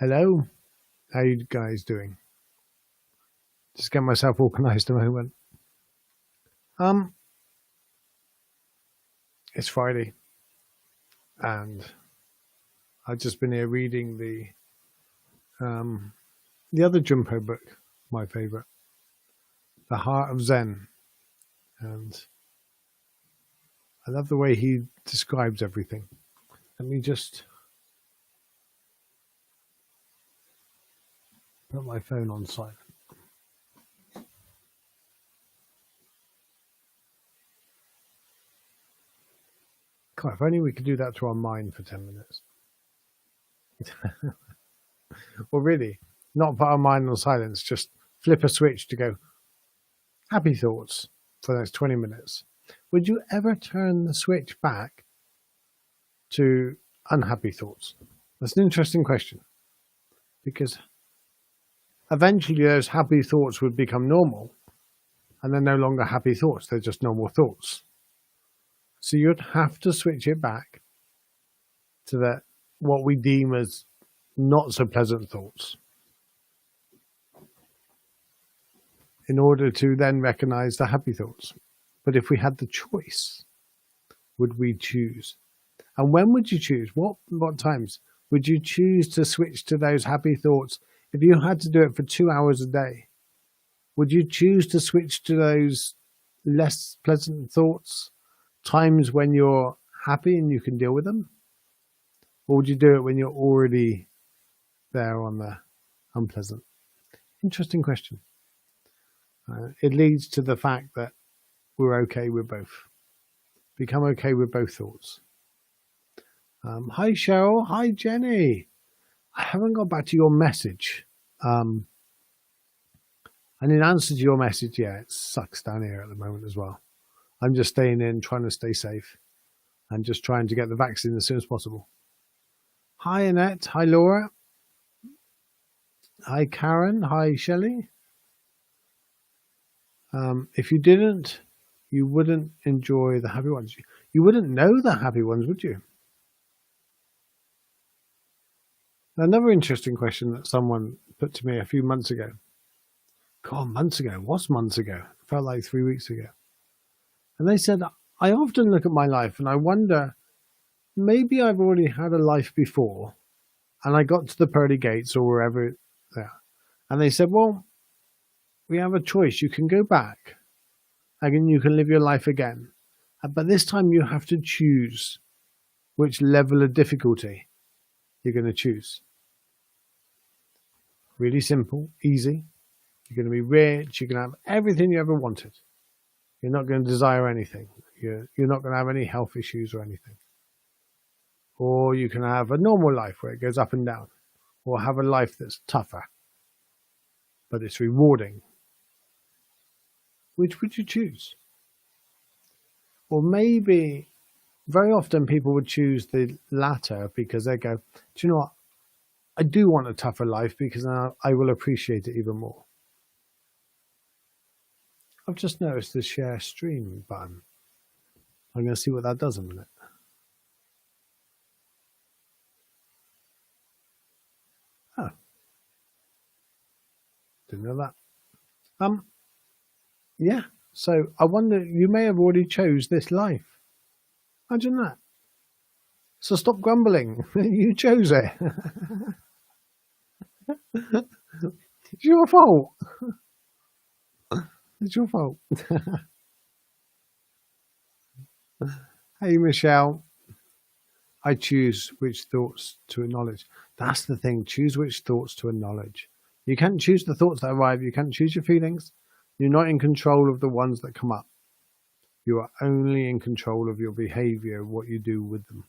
Hello, how you guys doing? Just get myself organised a moment. Um, it's Friday, and I've just been here reading the other Junpo book, my favourite, The Heart of Zen, and I love the way he describes everything. Let me just put my phone on silent. God, if only we could do that to our mind for 10 minutes. Well, really, not put our mind on silence, just flip a switch to go, happy thoughts for the next 20 minutes. Would you ever turn the switch back to unhappy thoughts? That's an interesting question, because eventually those happy thoughts would become normal, and they're no longer happy thoughts, they're just normal thoughts. So you'd have to switch it back to what we deem as not so pleasant thoughts in order to then recognize the happy thoughts. But if we had the choice, would we choose? And when would you choose? What times would you choose to switch to those happy thoughts? If you had to do it for 2 hours a day, would you choose to switch to those less pleasant thoughts times when you're happy and you can deal with them? Or would you do it when you're already there on the unpleasant? Interesting question. It leads to the fact that we're okay with both. Become okay with both thoughts. Hi, Cheryl. Hi, Jenny. I haven't got back to your message. And in answer to your message, yeah, it sucks down here at the moment as well. I'm just staying in, trying to stay safe, and just trying to get the vaccine as soon as possible. Hi, Annette. Hi, Laura. Hi, Karen. Hi, Shelley. If you didn't, you wouldn't enjoy the happy ones. You wouldn't know the happy ones, would you? Another interesting question that someone put to me a few months ago. God, months ago. What's months ago? It felt like 3 weeks ago. And they said, I often look at my life and I wonder, maybe I've already had a life before and I got to the pearly gates or wherever there. And they said, well, we have a choice. You can go back and you can live your life again. But this time you have to choose which level of difficulty you're going to choose. Really simple, easy. You're going to be rich. You're going to have everything you ever wanted. You're not going to desire anything. You're not going to have any health issues or anything. Or you can have a normal life where it goes up and down. Or have a life that's tougher, but it's rewarding. Which would you choose? Or maybe very often people would choose the latter because they go, do you know what? I do want a tougher life because I will appreciate it even more. I've just noticed the share stream button. I'm going to see what that does in a minute. Oh. Didn't know that. Yeah. So I wonder, you may have already chose this life. Imagine that. So stop grumbling. You chose it. It's your fault. It's your fault. Hey, Michelle. I choose which thoughts to acknowledge. That's the thing. Choose which thoughts to acknowledge. You can't choose the thoughts that arrive. You can't choose your feelings. You're not in control of the ones that come up. You are only in control of your behavior, what you do with them.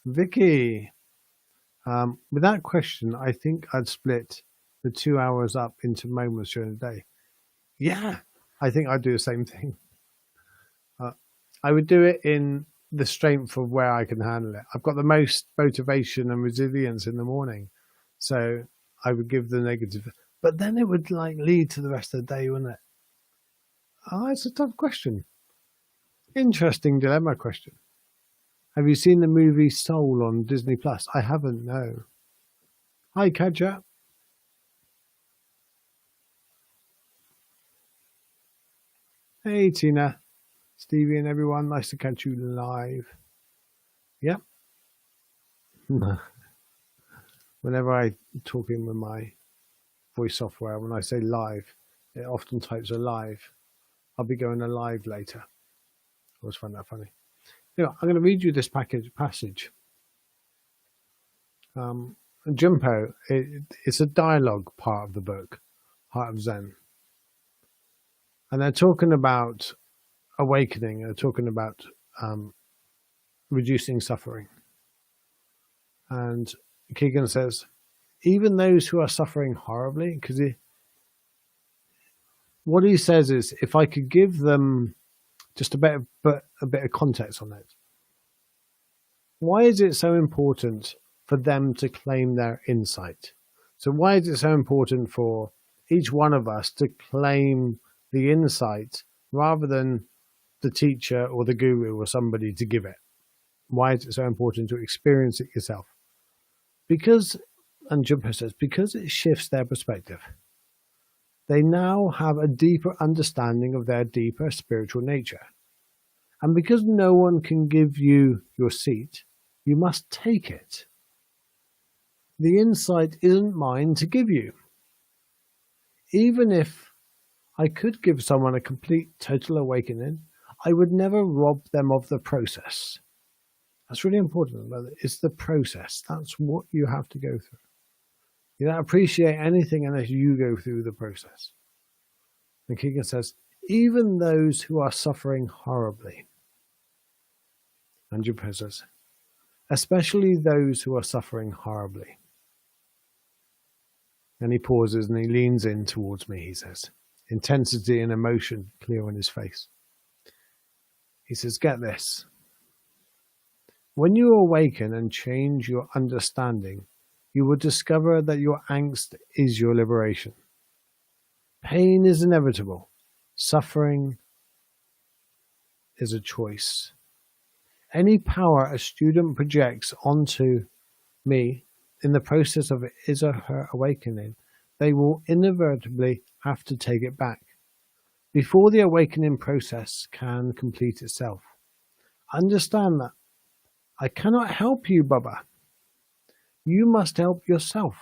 Vicky. With that question, I think I'd split the 2 hours up into moments during the day. Yeah, I think I'd do the same thing. I would do it in the strength of where I can handle it. I've got the most motivation and resilience in the morning. So I would give the negative, but then it would lead to the rest of the day, wouldn't it? Oh, it's a tough question. Interesting dilemma question. Have you seen the movie Soul on Disney Plus? I haven't, no. Hi, Kadja. Hey, Tina, Stevie, and everyone. Nice to catch you live. Yep. Whenever I talk in with my voice software, when I say live, it often types alive. I'll be going alive later. I always find that funny. I'm going to read you this passage. Jumpo, it's a dialogue part of the book, Heart of Zen. And they're talking about awakening, they're talking about reducing suffering. And Keegan says, even those who are suffering horribly, because what he says is, if I could give them just a bit of context on it, why is it so important for them to claim their insight? So why is it so important for each one of us to claim the insight rather than the teacher or the guru or somebody to give it? Why is it so important to experience it yourself? Because, and Jumper says, because it shifts their perspective. They now have a deeper understanding of their deeper spiritual nature. And because no one can give you your seat, you must take it. The insight isn't mine to give you. Even if I could give someone a complete, total awakening, I would never rob them of the process. That's really important. It's the process. That's what you have to go through. You don't appreciate anything unless you go through the process. And Keegan says, even those who are suffering horribly. And Jupiter says, especially those who are suffering horribly. And he pauses and he leans in towards me, he says. Intensity and emotion clear on his face. He says, get this. When you awaken and change your understanding, you will discover that your angst is your liberation. Pain is inevitable. Suffering is a choice. Any power a student projects onto me in the process of his or her awakening, they will inevitably have to take it back before the awakening process can complete itself. Understand that I cannot help you, Baba. You must help yourself.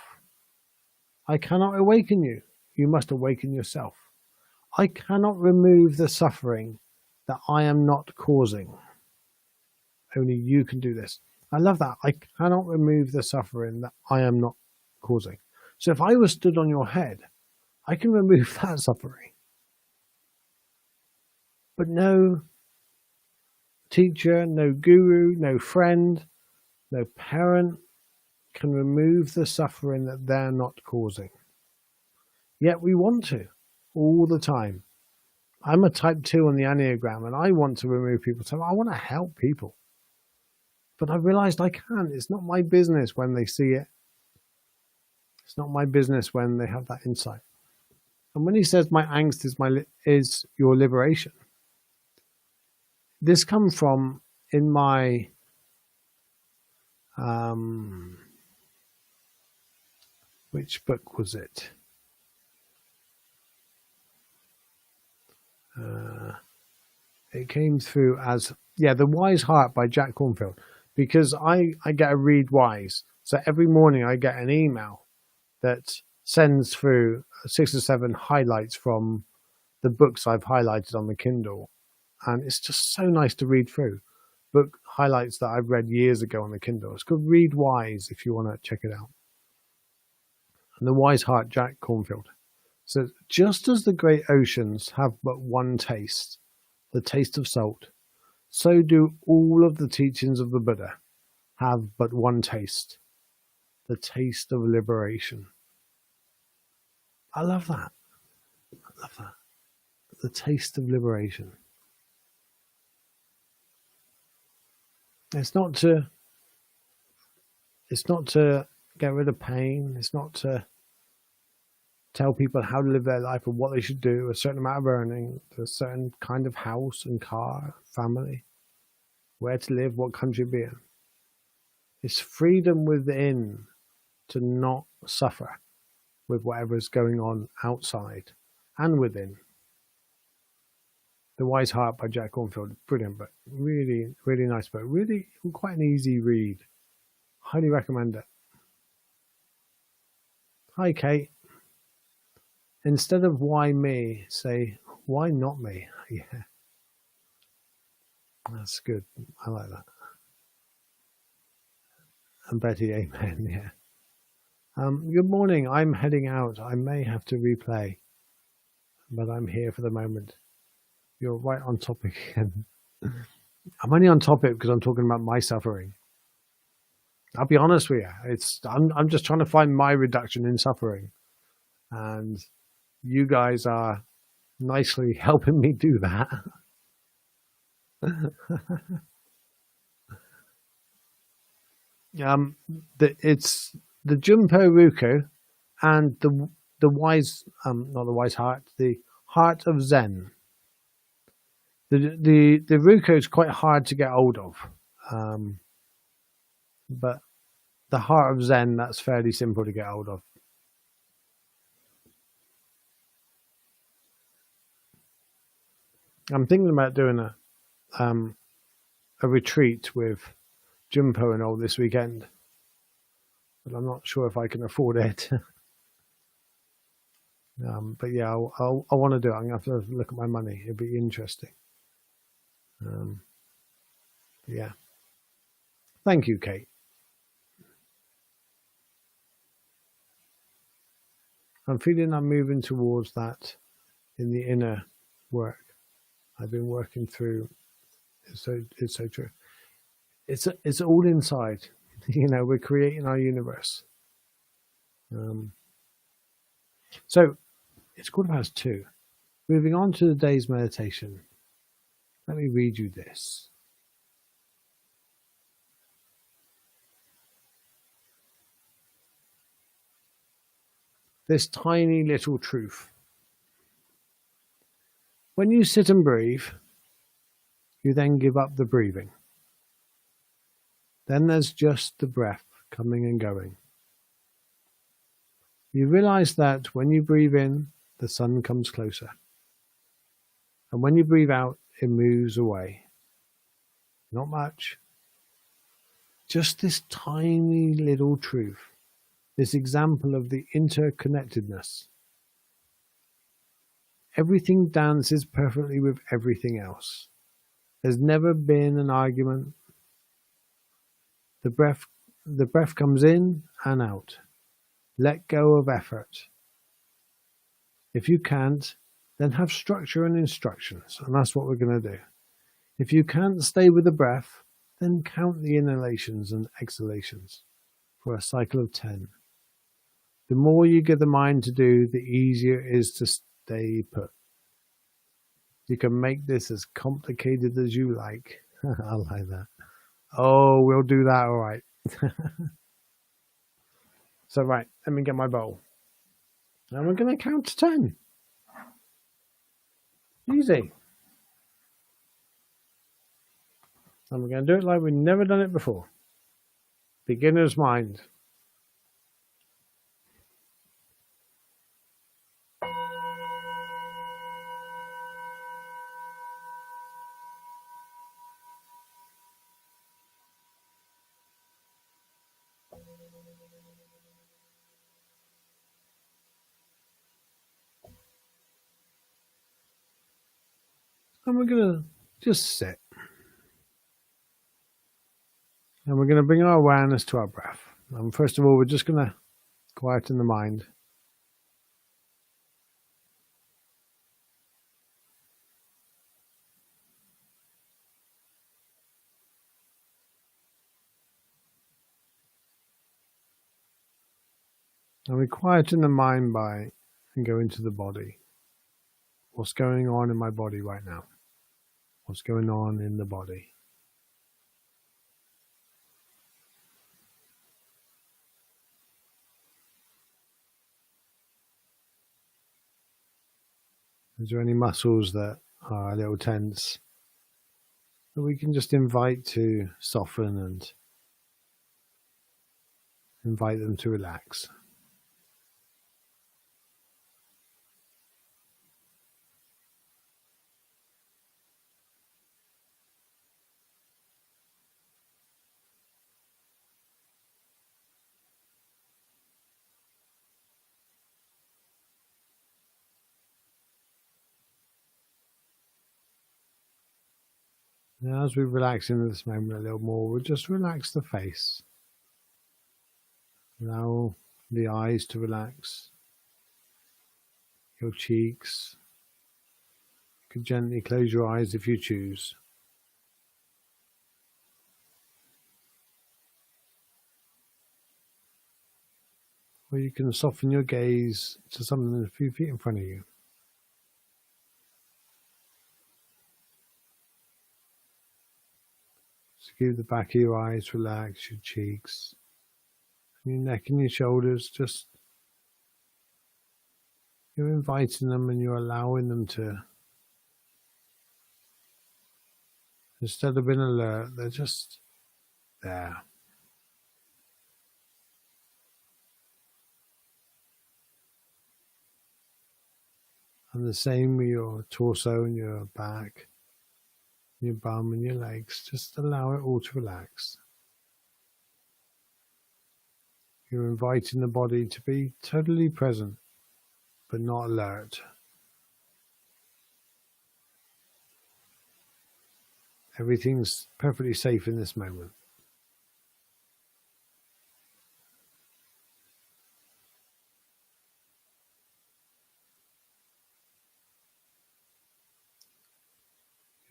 I cannot awaken you. You must awaken yourself. I cannot remove the suffering that I am not causing. Only you can do this. I love that. I cannot remove the suffering that I am not causing. So if I was stood on your head, I can remove that suffering. But no teacher, no guru, no friend, no parent can remove the suffering that they're not causing. Yet we want to, all the time. I'm a type 2 on the Enneagram, and I want to remove people. So I want to help people. But I realized I can't. It's not my business when they see it. It's not my business when they have that insight. And when he says my angst is your liberation, this comes from in my which book was it? It came through as The Wise Heart by Jack Kornfield. Because I get a read wise. So every morning I get an email that sends through 6 or 7 highlights from the books I've highlighted on the Kindle. And it's just so nice to read through. Book highlights that I've read years ago on the Kindle. It's called Read Wise if you want to check it out. And The Wise Heart, Jack Kornfield. So just as the great oceans have but one taste, the taste of salt, so do all of the teachings of the Buddha have but one taste, the taste of liberation. I love that. I love that. The taste of liberation. It's not to get rid of pain. It's not to tell people how to live their life or what they should do, a certain amount of earning, a certain kind of house and car, family, where to live, what country to be in. It's freedom within to not suffer with whatever's going on outside and within. The Wise Heart by Jack Cornfield, brilliant book, really, really nice book, really quite an easy read. Highly recommend it. Hi, Kate. Instead of why me, say why not me? Yeah, that's good. I like that. And Betty, amen. Yeah. Good morning. I'm heading out. I may have to replay, but I'm here for the moment. You're right on topic again. I'm only on topic because I'm talking about my suffering. I'll be honest with you. I'm just trying to find my reduction in suffering, and you guys are nicely helping me do that. It's the Junpo Ruko and the wise, not the Wise Heart, the Heart of Zen. The Ruko is quite hard to get hold of, but the Heart of Zen, that's fairly simple to get hold of. I'm thinking about doing a retreat with Junpo and all this weekend, but I'm not sure if I can afford it. But yeah, I want to do it. I'm going to have to look at my money. It'd be interesting. Yeah. Thank you, Kate. I'm feeling I'm moving towards that in the inner work I've been working through. It's so true. It's all inside. We're creating our universe. So it's 2:15. Moving on to the day's meditation. Let me read you this. This tiny little truth. When you sit and breathe, you then give up the breathing. Then there's just the breath coming and going. You realize that when you breathe in, the sun comes closer. And when you breathe out, it moves away. Not much. Just this tiny little truth. This example of the interconnectedness. Everything dances perfectly with everything else. There's never been an argument. The breath comes in and out. Let go of effort. If you can't, then have structure and instructions, and that's what we're going to do. If you can't stay with the breath, then count the inhalations and exhalations for a cycle of 10. The more you get the mind to do, the easier it is to stay put. You can make this as complicated as you like. I like that. Oh, we'll do that, all right. So, right, let me get my bowl. And we're going to count to 10. Easy. And we're going to do it like we've never done it before. Beginner's mind. And we're going to just sit. And we're going to bring our awareness to our breath. And first of all, we're just going to quieten the mind. And we quieten the mind by and go into the body. What's going on in my body right now? What's going on in the body? Is there any muscles that are a little tense that we can just invite to soften and invite them to relax. Now, as we relax into this moment a little more, we'll just relax the face. Allow the eyes to relax, your cheeks. You can gently close your eyes if you choose. Or you can soften your gaze to something a few feet in front of you. So keep the back of your eyes relaxed, your cheeks, and your neck and your shoulders. Just you're inviting them and you're allowing them to, instead of being alert, they're just there. And the same with your torso and your back, your bum and your legs. Just allow it all to relax. You're inviting the body to be totally present, but not alert. Everything's perfectly safe in this moment.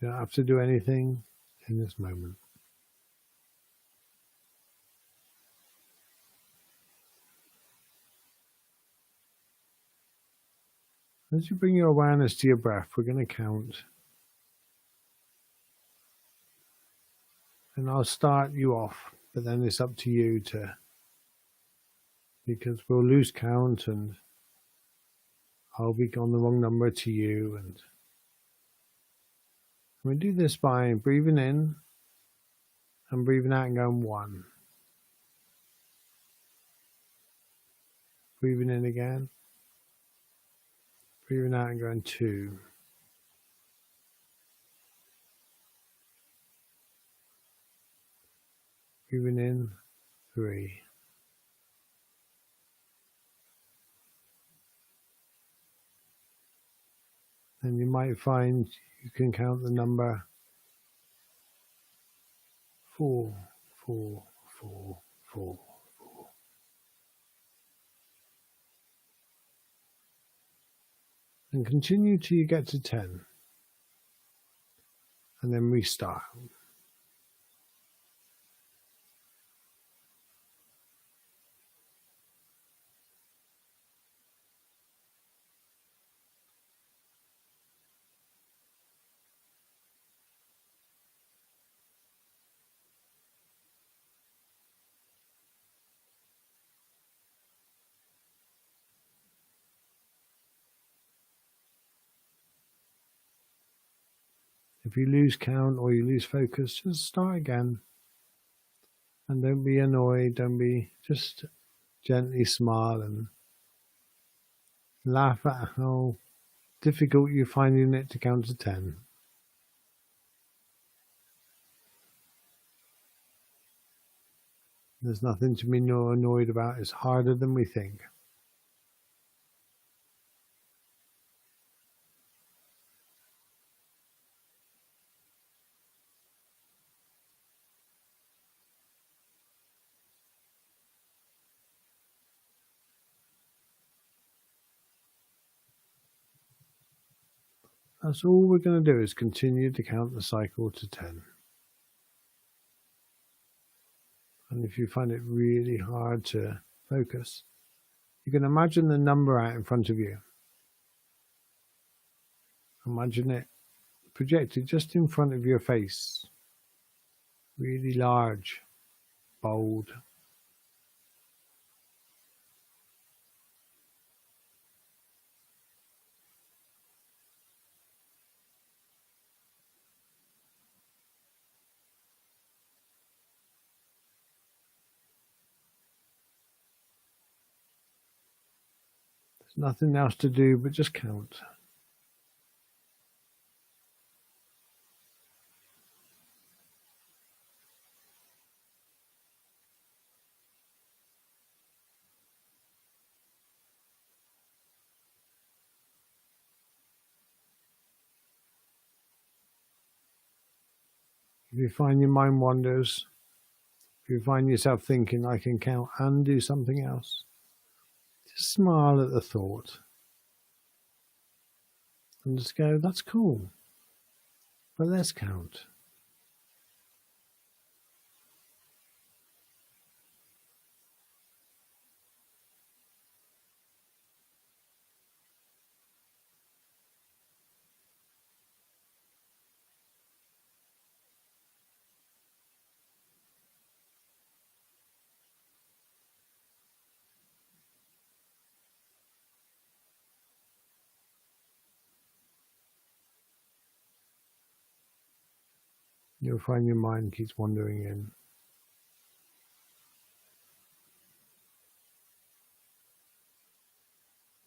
You don't have to do anything in this moment. As you bring your awareness to your breath, we're going to count. And I'll start you off, but then it's up to you because we'll lose count and I'll be on the wrong number to you. And we do this by breathing in and breathing out and going 1. Breathing in again. Breathing out and going 2. Breathing in 3. And you might find you can count the number 4, 4, 4, 4, 4. And continue till you get to 10. And then restart. If you lose count or you lose focus, just start again. And don't be annoyed, just gently smile and laugh at how difficult you're finding it to count to 10. There's nothing to be annoyed about. It's harder than we think. That's all we're going to do is continue to count the cycle to 10. And if you find it really hard to focus, you can imagine the number out in front of you. Imagine it projected just in front of your face. Really large, bold. There's nothing else to do but just count. If you find your mind wanders, if you find yourself thinking, I can count and do something else, just smile at the thought and just go, that's cool, but let's count. You'll find your mind keeps wandering in.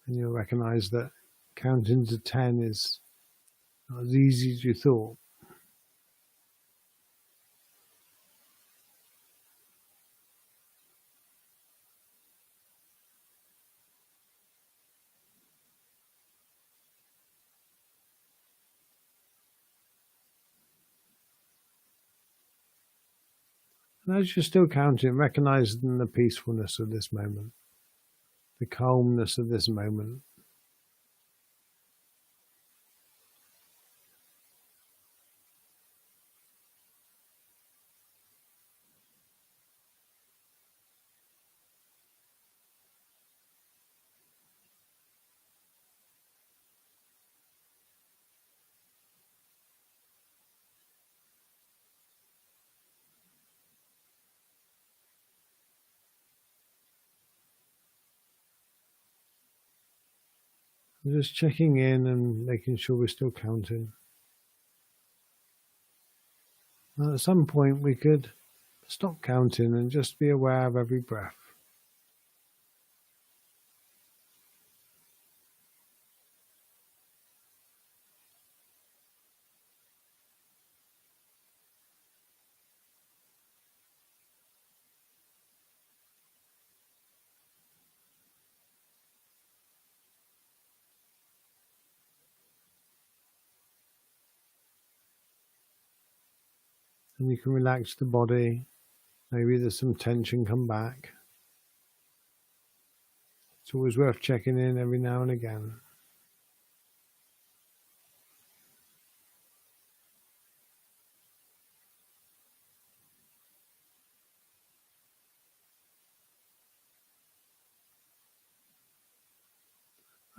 And you'll recognize that counting to 10 is not as easy as you thought. And as you're still counting, recognizing the peacefulness of this moment, the calmness of this moment. We're just checking in and making sure we're still counting. And at some point we could stop counting and just be aware of every breath. And you can relax the body. Maybe there's some tension come back. It's always worth checking in every now and again.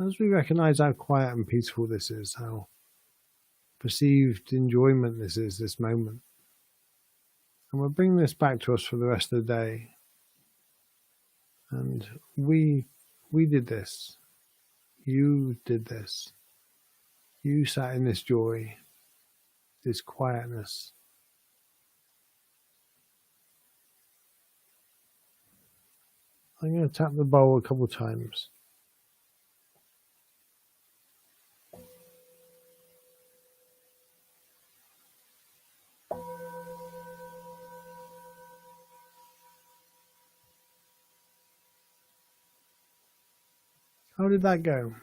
As we recognize how quiet and peaceful this is, how perceived enjoyment this is, this moment. And we'll bring this back to us for the rest of the day. And we did this. You did this. You sat in this joy, this quietness. I'm going to tap the bowl a couple of times. How did that go?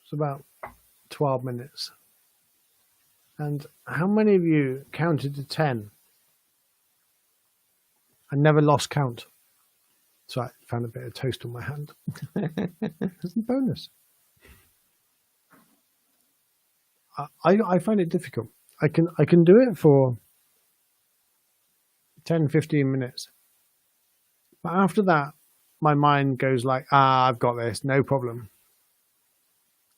It's about 12 minutes. And how many of you counted to 10 and never lost count? So I found a bit of toast on my hand. It's a bonus. I find it difficult. I can do it for 10, 15 minutes. But after that, my mind goes like, I've got this, no problem.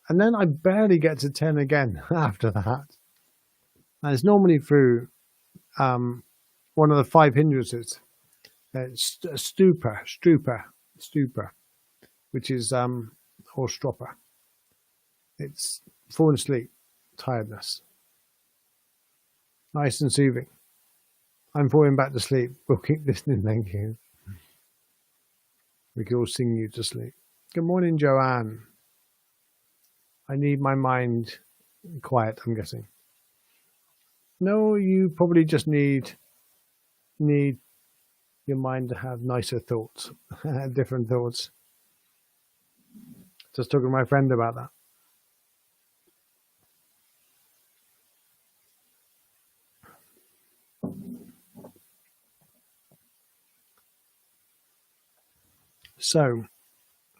And then I barely get to 10 again after that. And it's normally through one of the 5 hindrances. It's stupor, which is, or stropper. It's falling asleep, tiredness. Nice and soothing. I'm falling back to sleep. We'll keep listening, thank you. We could all sing you to sleep. Good morning, Joanne. I need my mind quiet, I'm guessing. No, you probably just need your mind to have nicer thoughts, different thoughts. Just talking to my friend about that. So,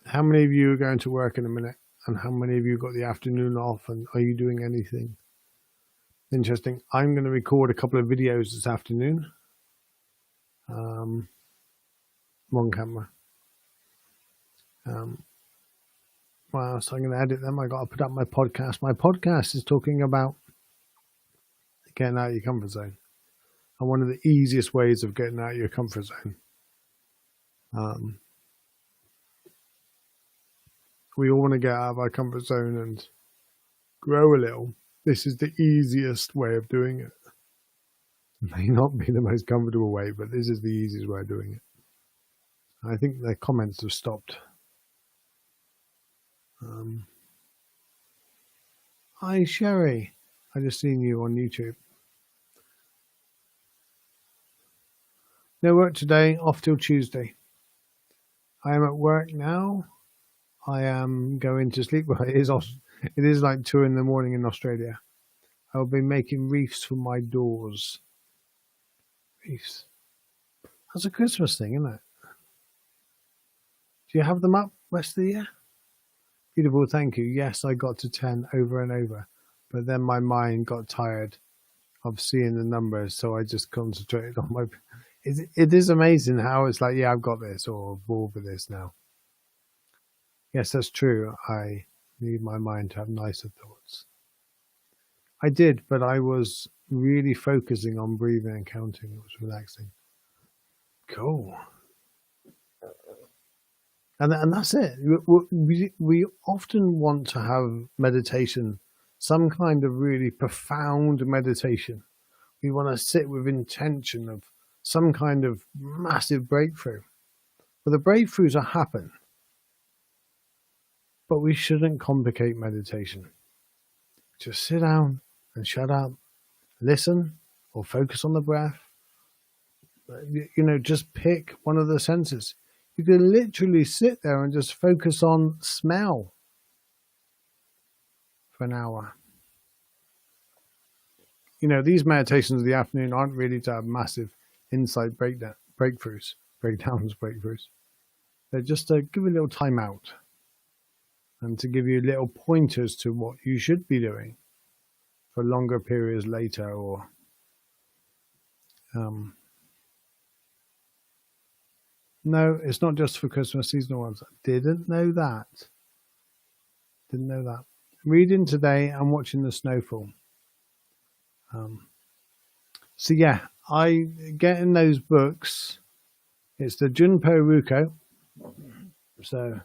how many of you are going to work in a minute? And how many of you got the afternoon off? And are you doing anything interesting? I'm going to record a couple of videos this afternoon. On camera. Well, so I'm going to edit them. I got to put up my podcast. My podcast is talking about getting out of your comfort zone. And one of the easiest ways of getting out of your comfort zone. We all want to get out of our comfort zone and grow a little. This is the easiest way of doing it. It may not be the most comfortable way, but this is the easiest way of doing it. I think the comments have stopped. Hi, Sherry. I just seen you on YouTube. No work today, off till Tuesday. I am at work now. I am going to sleep. Well, it is like 2 in the morning in Australia. I'll be making wreaths for my doors. Wreaths. That's a Christmas thing, isn't it? Do you have them up rest of the year? Beautiful, thank you. Yes, I got to 10 over and over, but then my mind got tired of seeing the numbers, so I just concentrated on my... It is amazing how it's like, yeah, I've got this, or I've bored with this now. Yes, that's true. I need my mind to have nicer thoughts. I did, but I was really focusing on breathing and counting. It was relaxing. Cool. And that's it. We often want to have meditation, some kind of really profound meditation. We want to sit with intention of some kind of massive breakthrough. But the breakthroughs will happen. But we shouldn't complicate meditation. Just sit down and shut up, listen, or focus on the breath. Just pick one of the senses. You can literally sit there and just focus on smell for an hour. These meditations of the afternoon aren't really to have massive insight breakthroughs. They're just to give a little time out and to give you little pointers to what you should be doing for longer periods later, or no, it's not just for Christmas seasonal ones. Didn't know that. Reading today and watching the snowfall. So yeah, I get in those books. It's the Junpo Ruko. So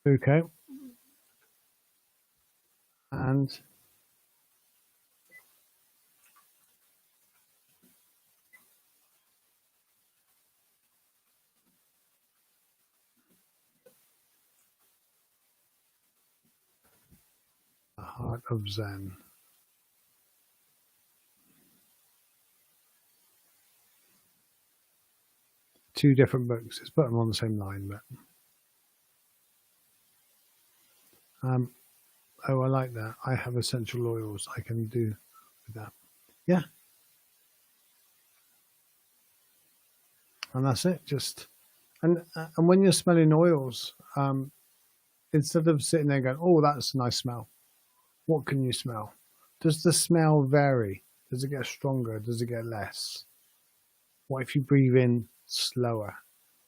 Ruko. And the Heart of Zen. Two different books. It's put them on the same line, but oh, I like that. I have essential oils. I can do with that. Yeah. And that's it. And when you're smelling oils, instead of sitting there going, oh, that's a nice smell. What can you smell? Does the smell vary? Does it get stronger? Does it get less? What if you breathe in slower?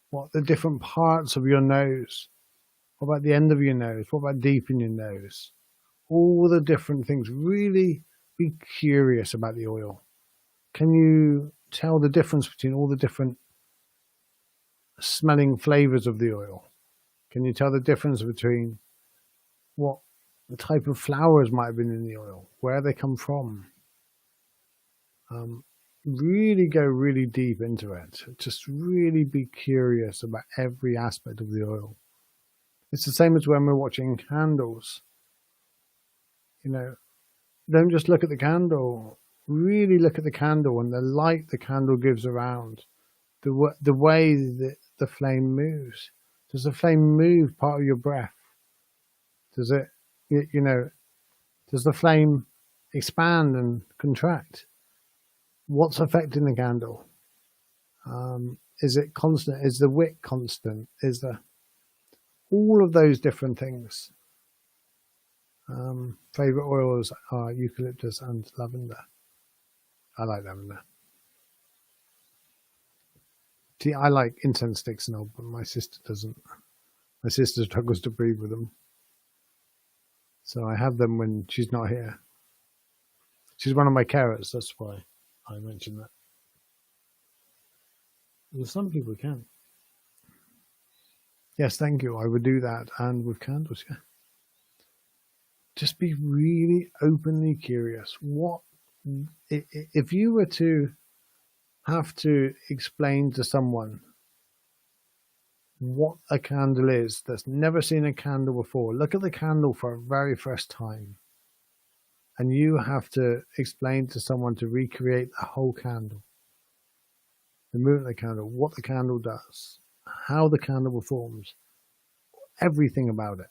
What the different parts of your nose? What about the end of your nose? What about deep in your nose? All the different things. Really be curious about the oil. Can you tell the difference between all the different smelling flavors of the oil? Can you tell the difference between what the type of flowers might have been in the oil, where they come from? Really go really deep into it. Just really be curious about every aspect of the oil. It's the same as when we're watching candles. You know, don't just look at the candle. Really look at the candle and the light the candle gives around. The way that the flame moves. Does the flame move part of your breath? Does it, does the flame expand and contract? What's affecting the candle? Is it constant? Is the wick constant? Is the all of those different things? Favorite oils are eucalyptus and lavender. I like lavender. See, I like incense sticks and all, but my sister doesn't. My sister struggles to breathe with them. So I have them when she's not here. She's one of my carers, that's why I mentioned that. Well, some people can. Yes, thank you. I would do that, and with candles, yeah. Just be really openly curious. What if you were to have to explain to someone what a candle is that's never seen a candle before? Look at the candle for a very first time, and you have to explain to someone to recreate the whole candle, the movement of the candle, what the candle does, how the candle performs, everything about it.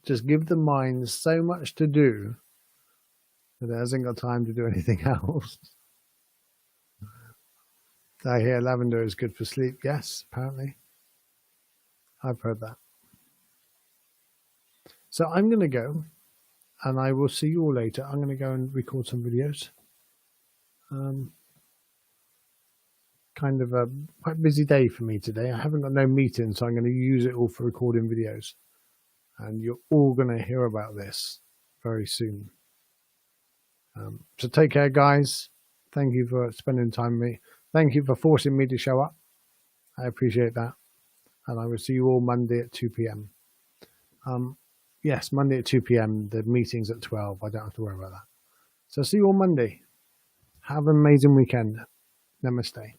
Just give the mind so much to do that it hasn't got time to do anything else. I hear lavender is good for sleep. Yes, apparently. I've heard that. So I'm going to go, and I will see you all later. I'm going to go and record some videos. Kind of a quite busy day for me today. I haven't got no meeting, so I'm going to use it all for recording videos. And you're all going to hear about this very soon. So take care, guys. Thank you for spending time with me. Thank you for forcing me to show up. I appreciate that. And I will see you all Monday at 2 p.m. Yes, Monday at 2 p.m. The meeting's at 12. I don't have to worry about that. So see you all Monday. Have an amazing weekend. Namaste.